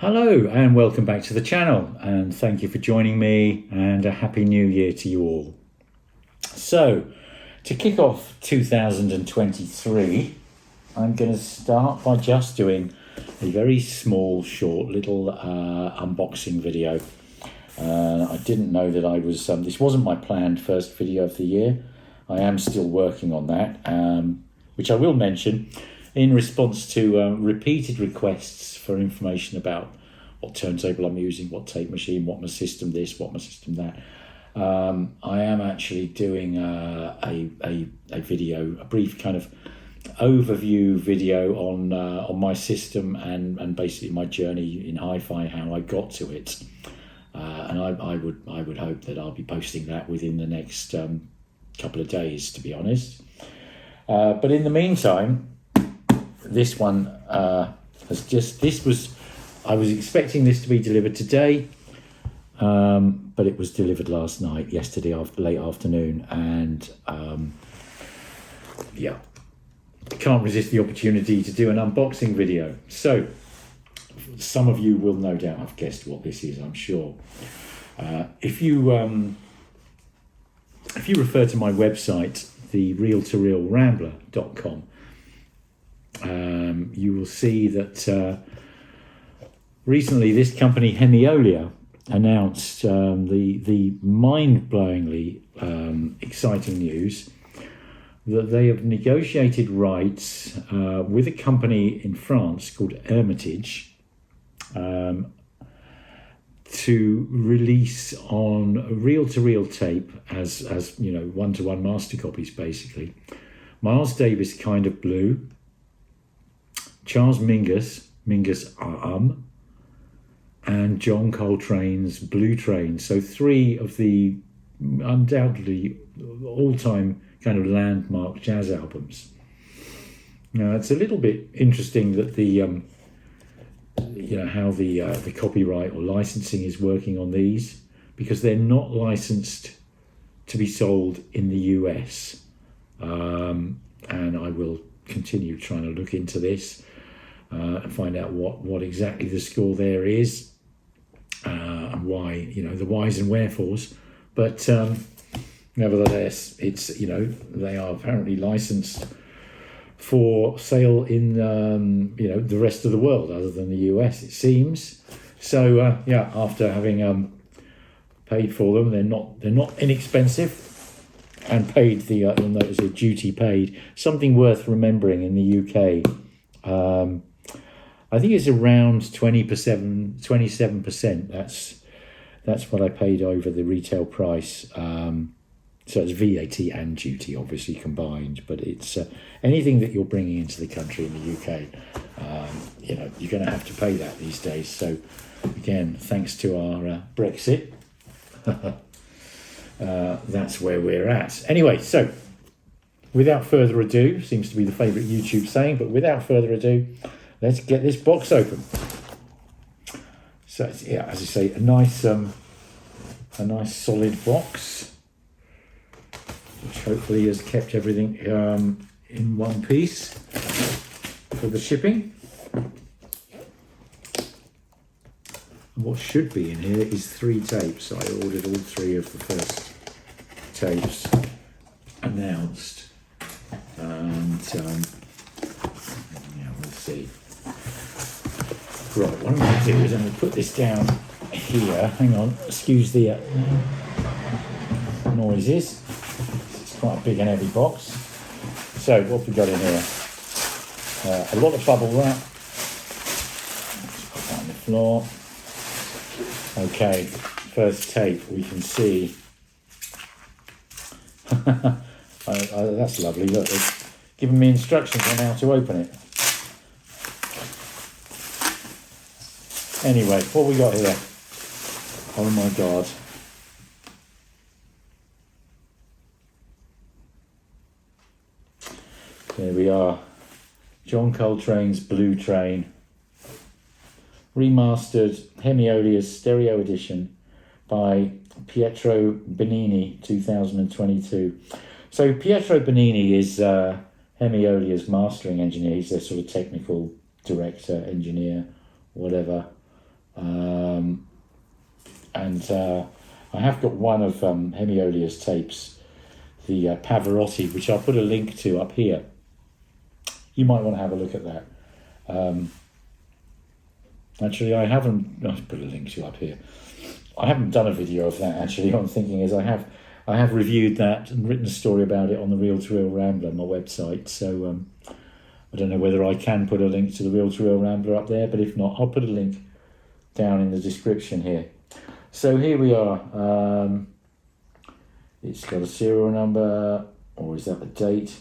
Hello and welcome back to the channel, and thank you for joining me, and a happy new year to you all. So to kick off 2023, I'm going to start by just doing a very small, short little unboxing video. I didn't know that I was, this wasn't my planned first video of the year. I am still working on that, which I will mention in response to repeated requests for information about what turntable I'm using, what tape machine, what my system this, what my system that. I am actually doing a video, a brief kind of overview video on my system and basically my journey in hi-fi, how I got to it. And I would hope that I'll be posting that within the next couple of days, to be honest. But in the meantime, this one I was expecting this to be delivered today, but it was delivered yesterday late afternoon, and yeah, can't resist the opportunity to do an unboxing video. So some of you will no doubt have guessed what this is, I'm sure. If you refer to my website, the realtorealrambler.com, you will see that recently this company Hemiolia announced the mind-blowingly exciting news that they have negotiated rights with a company in France called Hermitage to release on reel-to-reel tape as you know, one-to-one master copies, basically, Miles Davis' Kind of Blue, Charles Mingus and John Coltrane's Blue Train. So three of the undoubtedly all-time kind of landmark jazz albums. Now, it's a little bit interesting that how the copyright or licensing is working on these, because they're not licensed to be sold in the US. And I will continue trying to look into this and find out what exactly the score there is, and why, the whys and wherefores. But nevertheless, it's, they are apparently licensed for sale in the rest of the world other than the US, it seems. So after having paid for them, they're not inexpensive, and paid the you'll notice a duty paid, something worth remembering in the UK. I think it's around 27%. That's what I paid over the retail price. So it's VAT and duty, obviously, combined. But it's anything that you're bringing into the country in the UK, you're going to have to pay that these days. So again, thanks to our Brexit, that's where we're at. Anyway, so without further ado, seems to be the favourite YouTube saying, but without further ado, let's get this box open. So it's, as I say, a nice solid box, which hopefully has kept everything in one piece for the shipping. What should be in here is 3 tapes. I ordered all 3 of the first tapes announced, and we'll see. Right, what I'm going to do is I'm going to put this down here. Hang on, excuse the noises. It's quite a big and heavy box. So what have we got in here? A lot of bubble wrap. Just put that on the floor. Okay, first tape we can see. That's lovely. Look, it's giving me instructions on how to open it. Anyway, what we got here? Oh my God. There we are. John Coltrane's Blue Train. Remastered Hemiolia's stereo edition by Pietro Benini, 2022. So Pietro Benini is Hemiolia's mastering engineer. He's their sort of technical director, engineer, whatever. And I have got one of Hemiolia's tapes, the Pavarotti, which I'll put a link to up here. You might want to have a look at that. Actually, I haven't. I'll put a link to up here. I haven't done a video of that. Actually, what I'm thinking is I have reviewed that and written a story about it on the Reel to Reel Rambler, my website. So I don't know whether I can put a link to the Reel to Reel Rambler up there, but if not, I'll put a link down in the description here. So here we are. It's got a serial number, or is that the date?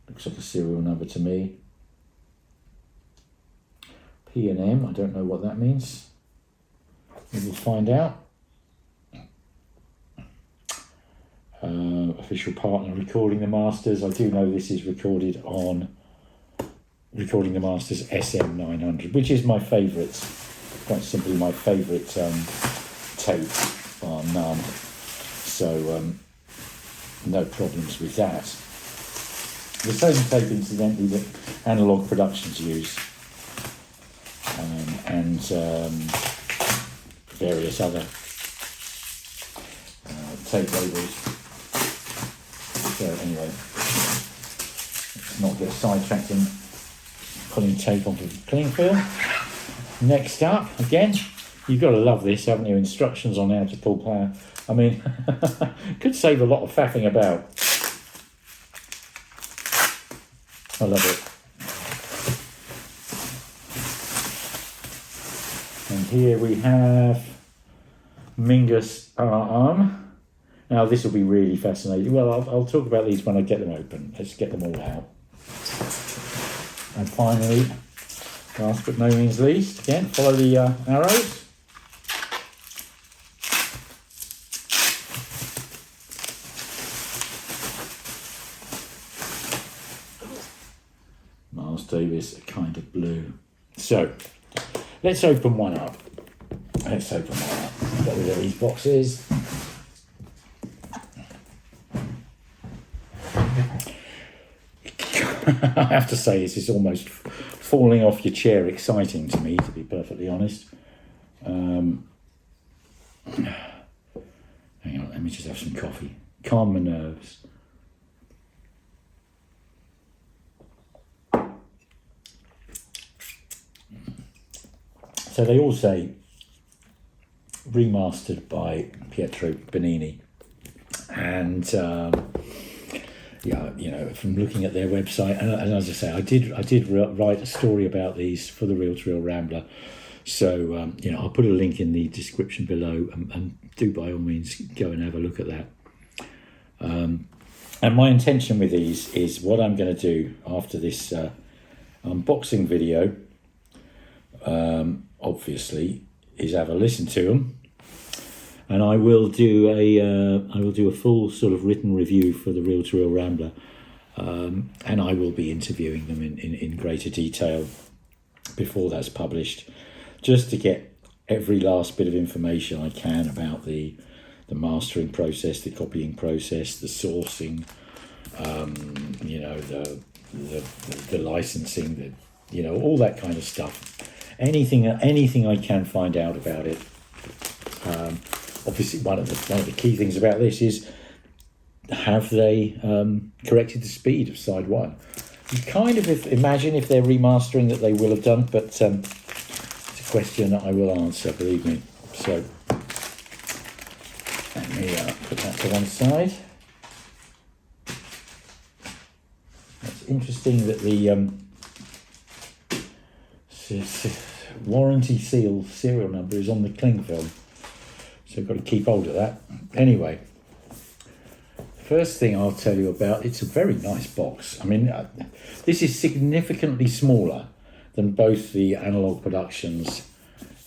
Looks like a serial number to me. P and M, I don't know what that means. We'll find out. Official partner Recording the Masters. I do know this is recorded on Recording the Masters SM900, which is my favourite, quite simply my favourite tape bar none. So no problems with that. The same tape, incidentally, that Analog Productions use, and various other tape labels. So anyway, let's not get sidetracked in putting tape onto the cling film. Next up, again, you've got to love this, haven't you? Instructions on how to pull power. I mean, could save a lot of faffing about. I love it. And here we have Mingus arm. Now this will be really fascinating. Well, I'll talk about these when I get them open. Let's get them all out. And finally, last but no means least, again, follow the arrows. Miles Davis, a kind of blue. So, let's open one up. Get rid of these boxes. I have to say, this is almost falling off your chair exciting to me, to be perfectly honest. Hang on, let me just have some coffee. Calm my nerves. So they all say remastered by Pietro Benini, and yeah, you know, from looking at their website, and as I say, I did write a story about these for the Reel to Reel Rambler. So you know, I'll put a link in the description below, and do by all means go and have a look at that. And my intention with these is what I'm going to do after this unboxing video. Obviously, is have a listen to them, and I will do a full sort of written review for the Reel to Reel Rambler, and I will be interviewing them in greater detail before that's published, just to get every last bit of information I can about the mastering process, the copying process, the sourcing, you know, the licensing, you know, all that kind of stuff. Anything I can find out about it. Obviously, one of the key things about this is, have they corrected the speed of side one? You kind of imagine if they're remastering that they will have done, but it's a question that I will answer, believe me. So let me put that to one side. It's interesting that the warranty seal serial number is on the cling film, so I've got to keep hold of that. Anyway, first thing I'll tell you about, it's a very nice box. I mean, this is significantly smaller than both the Analog Productions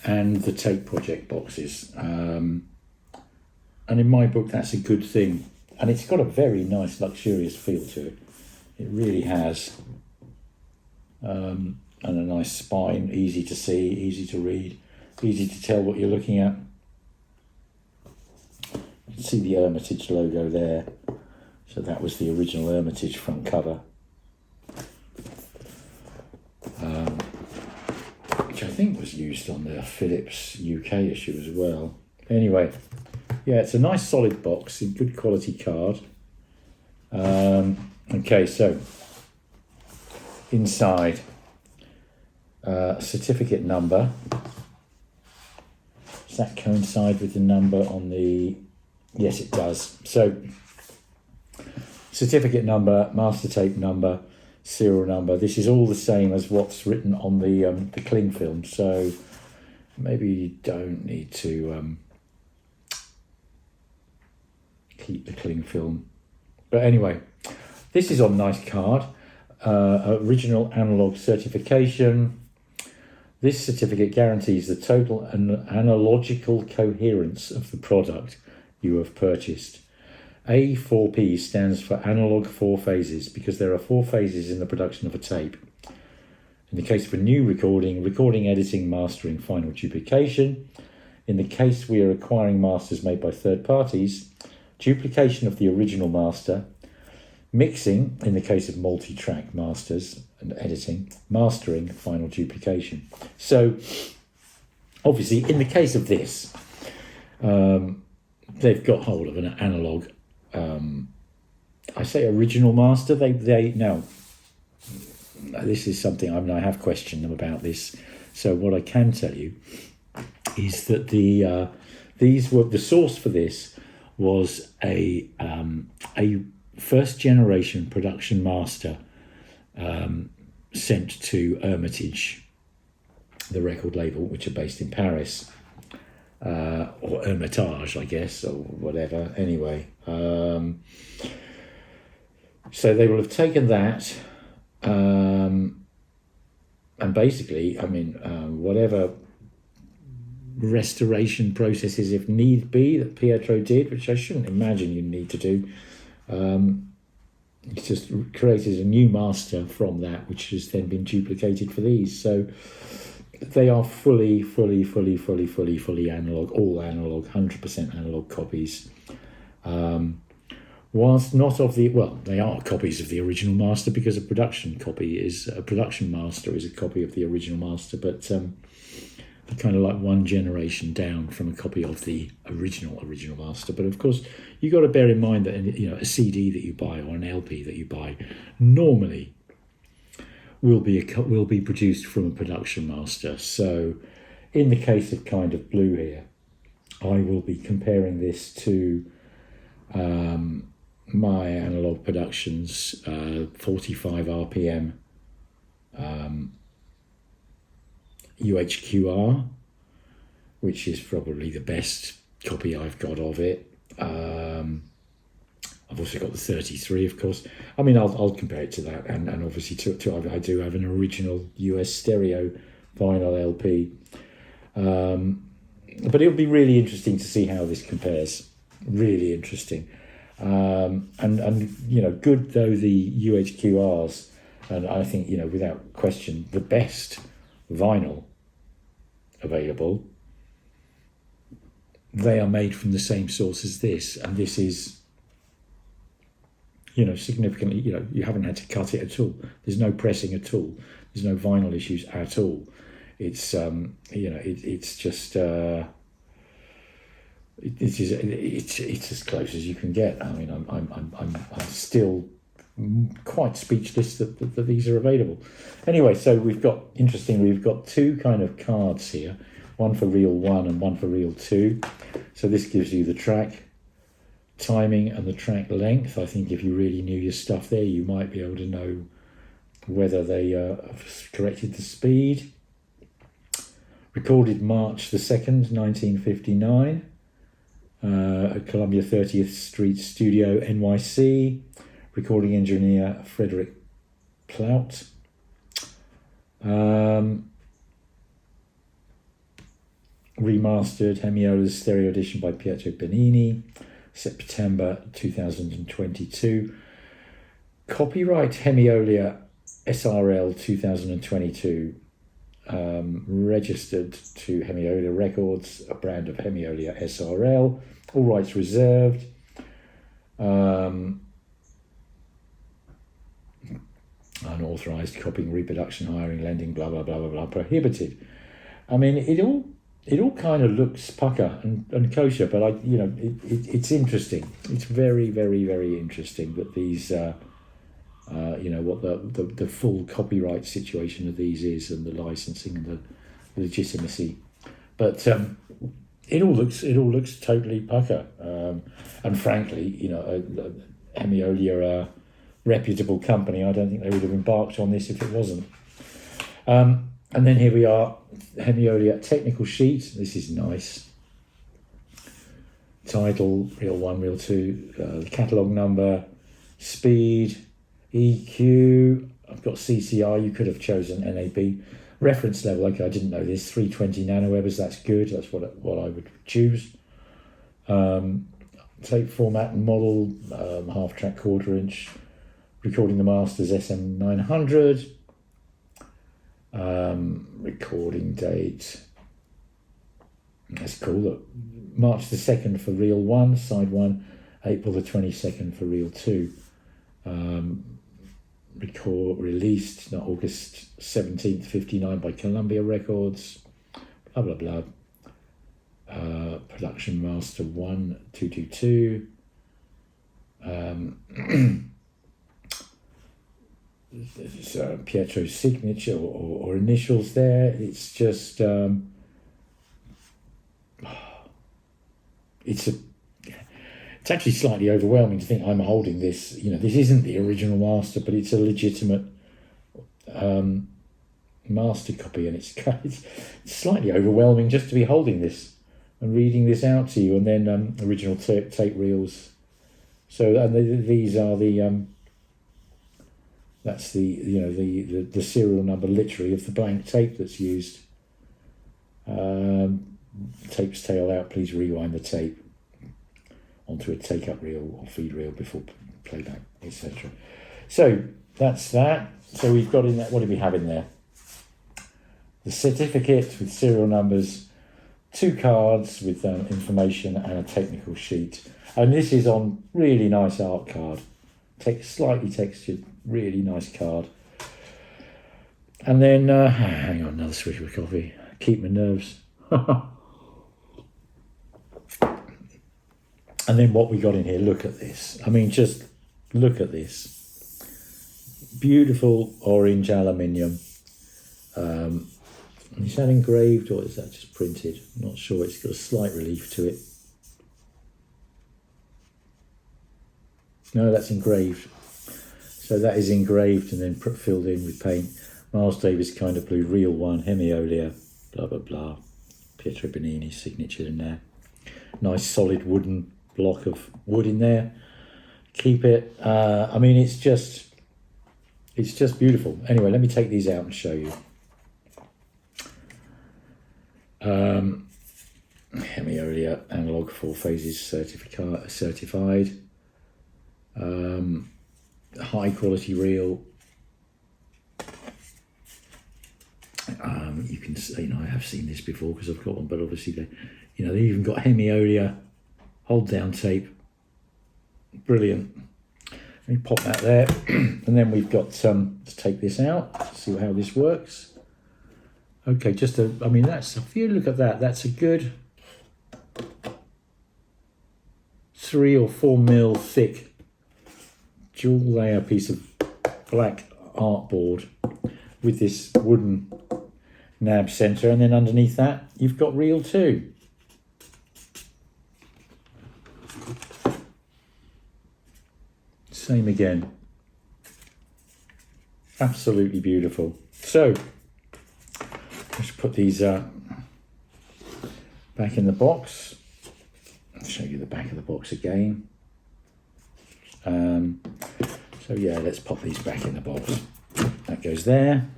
and the Tape Project boxes, and in my book that's a good thing, and it's got a very nice luxurious feel to it. It really has. And a nice spine, easy to see, easy to read, easy to tell what you're looking at. You can see the Hermitage logo there. So that was the original Hermitage front cover. Which I think was used on the Philips UK issue as well. Anyway, yeah, it's a nice solid box, a good quality card. Okay, so inside, certificate number. Does that coincide with the number on the... Yes, it does. So, certificate number, master tape number, serial number. This is all the same as what's written on the cling film. So, maybe you don't need to keep the cling film. But anyway, this is on a nice card. Original analog certification. This certificate guarantees the total and analogical coherence of the product you have purchased. A4P stands for analog 4 phases because there are 4 phases in the production of a tape. In the case of a new recording, recording, editing, mastering, final duplication. In the case we are acquiring masters made by third parties, duplication of the original master, mixing, in the case of multi-track masters and editing, mastering, final duplication. So, obviously, in the case of this, they've got hold of an analog, I say original master, now, this is something, I have questioned them about this, so what I can tell you is that the source for this was a first generation production master sent to Hermitage, the record label, which are based in Paris, or Hermitage, I guess, or whatever. Anyway, so they will have taken that, and basically, I mean, whatever restoration processes, if need be, that Pietro did, which I shouldn't imagine you need to do. It's just created a new master from that, which has then been duplicated for these. So they are fully analog, all analog, 100% analog copies. Whilst not of the, well, they are copies of the original master because a production master is a copy of the original master, but they're kind of like one generation down from a copy of the original master. But of course, you got to bear in mind that a CD that you buy or an LP that you buy normally will be produced from a production master. So, in the case of Kind of Blue here, I will be comparing this to my Analog Productions 45 RPM UHQR, which is probably the best copy I've got of it. I've also got the 33, of course. I mean, I'll compare it to that, and obviously to I do have an original US stereo vinyl LP. But it'll be really interesting to see how this compares. Really interesting. And good though the UHQRs, and I think, without question, the best vinyl available, they are made from the same source as this, and this is significantly, you haven't had to cut it at all. There's no pressing at all. There's no vinyl issues at all. It's it's just it's as close as you can get. I mean, I'm still quite speechless that these are available. Anyway, so we've got two kind of cards here, one for reel 1 and one for reel 2. So this gives you the track timing and the track length. I think if you really knew your stuff there, you might be able to know whether they have corrected the speed. Recorded March the 2nd, 1959, at Columbia 30th Street Studio, NYC. Recording engineer Frederick Plout. Remastered Hemiola's stereo edition by Pietro Benini, September 2022. Copyright Hemiolia SRL 2022. Registered to Hemiolia Records, a brand of Hemiolia SRL. All rights reserved. Unauthorized copying, reproduction, hiring, lending, blah, blah, blah, blah, blah, prohibited. I mean, it all kind of looks pucker and kosher, but it's interesting. It's very, very, very interesting that these, what the full copyright situation of these is, and the licensing and the legitimacy. But it all looks totally pucker. And frankly, Hemiolia are a reputable company. I don't think they would have embarked on this if it wasn't. And then here we are, Hemiolia technical sheet. This is nice. Title, reel 1, reel 2, the catalogue number, speed, EQ. I've got CCR. You could have chosen NAB. Reference level. Okay, I didn't know this. 320 nanowebbers. That's good. That's what I would choose. Tape format and model, half track, quarter inch. Recording the masters SM900. Recording date. That's cool. Look, March the 2nd for reel 1, side 1. April the 22nd for reel 2. Released August 17th, 59 by Columbia Records. Blah blah blah. Production master 1222. Pietro's signature or initials there. It's just it's actually slightly overwhelming to think I'm holding this. This isn't the original master, but it's a legitimate master copy, and it's slightly overwhelming just to be holding this and reading this out to you. And then original tape reels. So these are the that's the serial number literally of the blank tape that's used. Tape's tail out. Please rewind the tape onto a take-up reel or feed reel before playback, etc. So that's that. So we've got in that. What do we have in there? The certificate with serial numbers, 2 cards with information, and a technical sheet. And this is on really nice art card, slightly textured, really nice card. And then, hang on, another swish of coffee. Keep my nerves. And then what we got in here, look at this. I mean, just look at this. Beautiful orange aluminium. Is that engraved or is that just printed? I'm not sure. It's got a slight relief to it. No, that's engraved. So that is engraved and then filled in with paint. Miles Davis kind of blue, reel 1, Hemiolia, blah, blah, blah. Pietro Benini's signature in there. Nice solid wooden block of wood in there. Keep it. I mean, it's just beautiful. Anyway, let me take these out and show you. Hemiolia analog 4 phases certified. High quality reel. You can see, I have seen this before because I've got one, but obviously they even got Hemiolia hold down tape. Brilliant. Let me pop that there, and then we've got let's take this out, see how this works. Okay, that's, if you look at that, that's a good 3 or 4 mil thick dual layer piece of black artboard with this wooden nab center, and then underneath that you've got reel 2. Same again. Absolutely beautiful. So let's put these back in the box. I'll show you the back of the box again. So yeah, let's pop these back in the box. That goes there.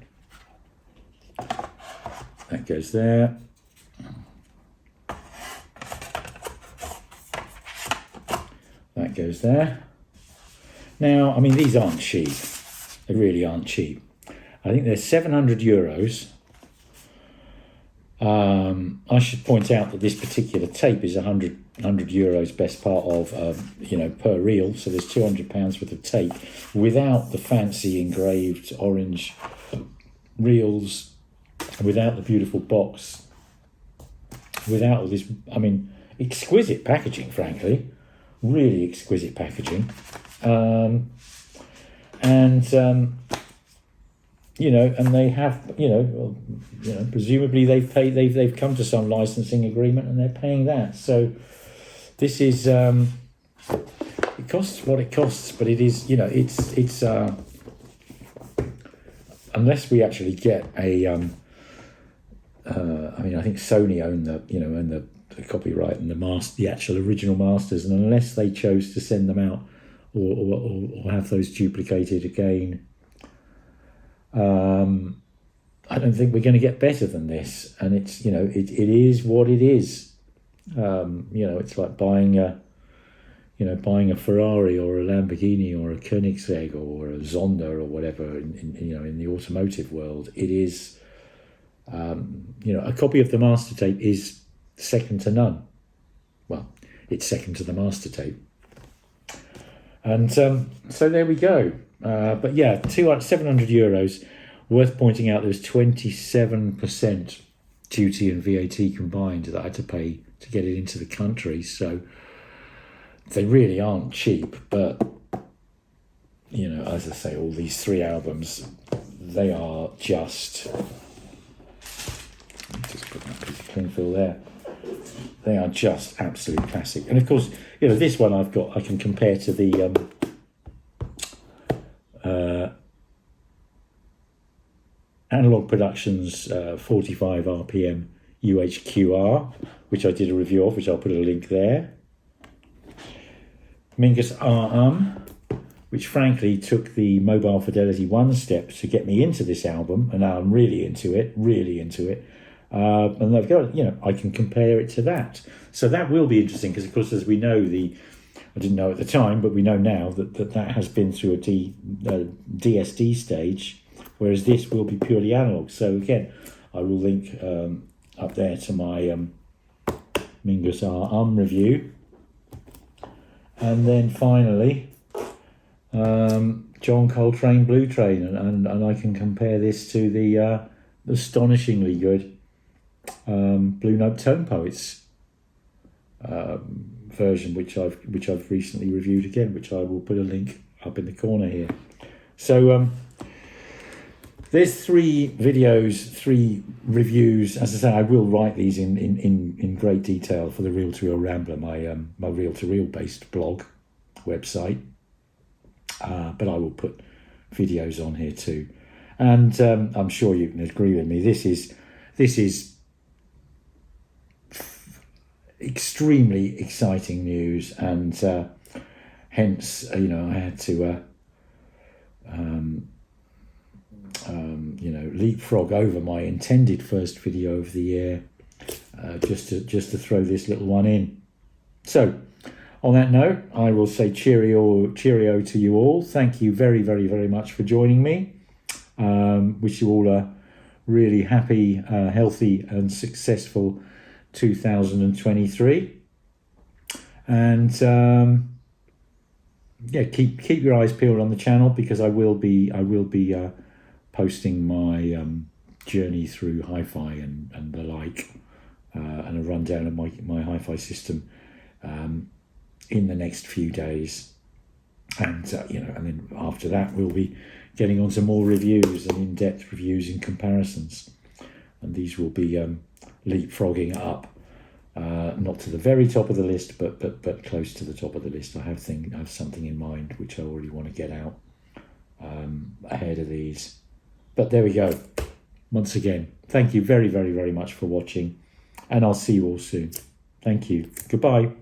That goes there. That goes there. Now, I mean, these aren't cheap. They really aren't cheap. I think they're €700. I should point out that this particular tape is €100 best part of, per reel. So there's £200 worth of tape without the fancy engraved orange reels without the beautiful box, without all this, I mean, exquisite packaging, frankly, really exquisite packaging. You know, and they have, presumably they've come to some licensing agreement and they're paying that. So this is, it costs what it costs, but it is, it's unless we actually get a, I mean, I think Sony own the copyright and the actual original masters, and unless they chose to send them out or have those duplicated again, I don't think we're going to get better than this. And it's, it is what it is. It's like buying a Ferrari or a Lamborghini or a Koenigsegg or a Zonda or whatever in the automotive world. It is, a copy of the master tape is second to none. Well, it's second to the master tape. And so there we go. But yeah, €700. Worth pointing out there's 27% duty and VAT combined that I had to pay to get it into the country. So they really aren't cheap. But, as I say, all these 3 albums, they are just put that piece of cling film there. They are just absolute classic. And of course, this one I can compare to the Analog Productions 45 RPM UHQR, which I did a review of, which I'll put a link there. Mingus RM, which frankly took the mobile fidelity one step to get me into this album, and now I'm really into it. And I've got, I can compare it to that. So that will be interesting because, of course, as we know, I didn't know at the time, but we know now that has been through a DSD stage, whereas this will be purely analog. So again, I will link up there to my Mingus review. And then finally, John Coltrane Blue Train, and I can compare this to the astonishingly good Blue Note Tone Poets version, which I've recently reviewed again, which I will put a link up in the corner here. So there's 3 videos, 3 reviews. As I say, I will write these in great detail for the Reel to Reel Rambler, my Reel to Reel based blog website. But I will put videos on here too, and I'm sure you can agree with me. This is extremely exciting news, and hence, I had to leapfrog over my intended first video of the year, just to throw this little one in. So on that note, I will say cheerio to you all. Thank you very, very, very much for joining me. Wish you all a really happy, healthy and successful 2023. And keep your eyes peeled on the channel, because I will be posting my journey through hi-fi and the like, and a rundown of my hi-fi system in the next few days. And and then after that we'll be getting on to more reviews and in-depth reviews and comparisons, and these will be leapfrogging up, not to the very top of the list, but close to the top of the list. I have something in mind which I already want to get out ahead of these. But there we go. Once again, thank you very, very, very much for watching, and I'll see you all soon. Thank you. Goodbye.